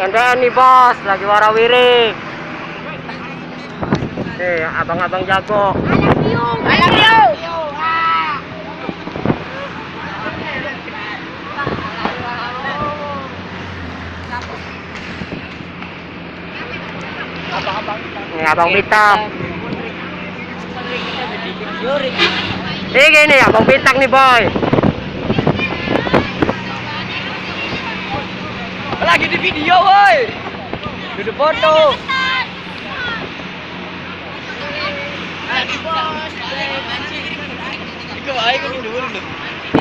Anda nih bos, lagi warawiri. Nih, abang-abang jago. I love you. Nih, abang bintang. Nih gini, abang bintang nih boy. Lagi di video, woi. Di foto.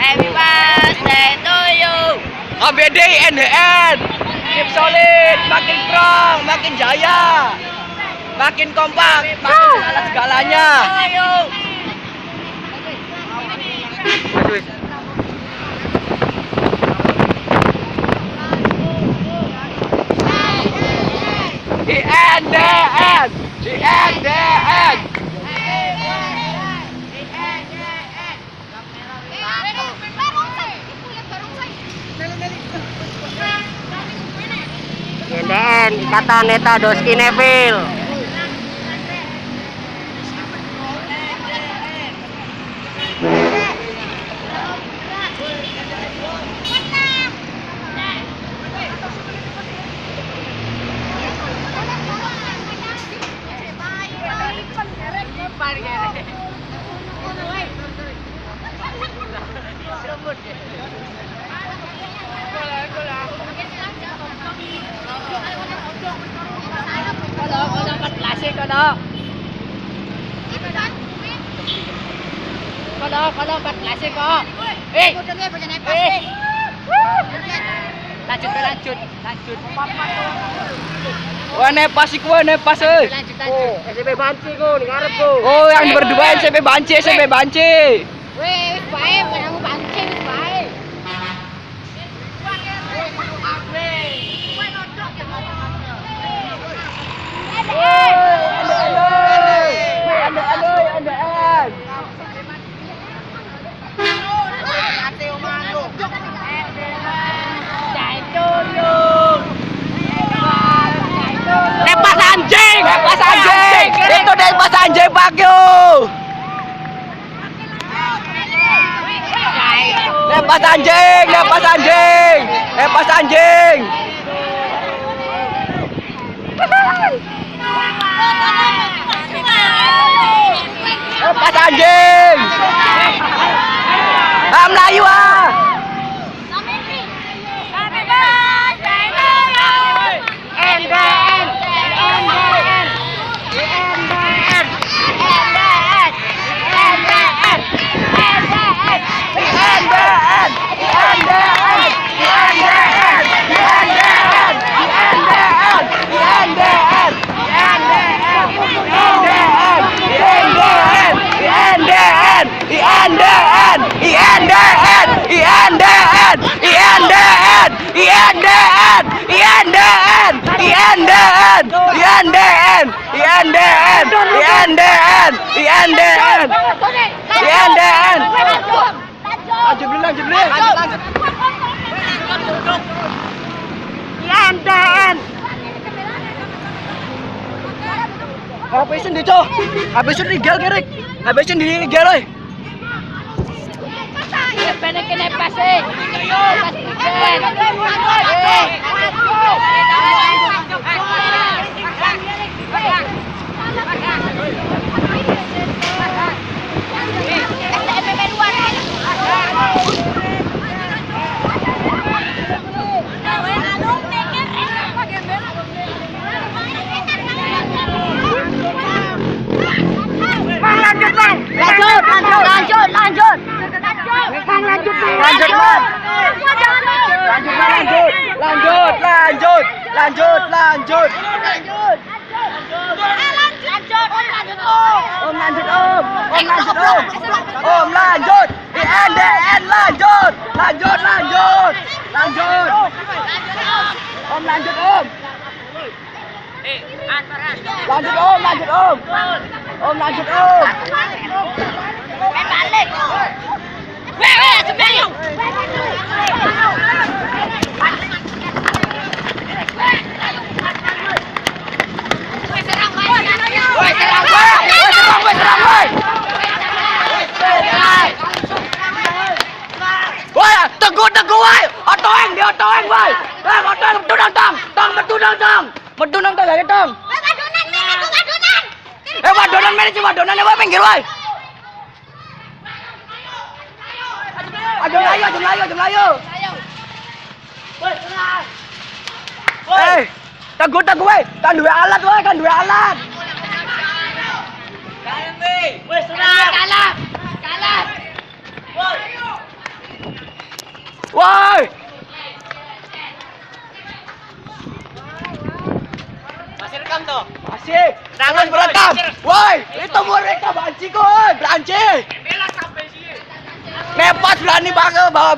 Happy birthday to you. ABD NDN. Keep solid, makin strong, makin jaya. Makin kompak, makin segala-segalanya. Aduh. INDN. INDN. INDN, Ikatan Neta Doski Neville. Kalau 14 kok. Lanjut. Wah, nepas iku, nepas euy. Lanjut. Oh, SMP Banci ku, ning ngarep ku. Oh, yang berdua SMP Banci. Wih, bae, kamu banci, bae. Nepas anjing. Itu nepas anjing Pak yo. Nepas anjing. Nepas anjing. Ah, Melayu ah. Lanjut. INDN. Habisin di cok. Habisin di gel gerik. Habisin di gel oi. Pengen kena pase. Lanjut. Om lanjut. INDN lanjut. Om lanjut om. Lanjut om. Balik. Weh, sebenarnya. motoeng, woi. Motoeng medunang tang. Tang medunang tang. Medunang tang lagi tang. Wadonan mana sih wadonan ya pinggir woi. Ayo Melayu. Woi, tenang. Tagu woi. Kan dua alat woi, kan dua alat. Wes, kalah. Woi. Masih rekam tuh. Masih. Jangan berekam. Woi, itu mereka banci koi, beranci. Nepat berani banget bawa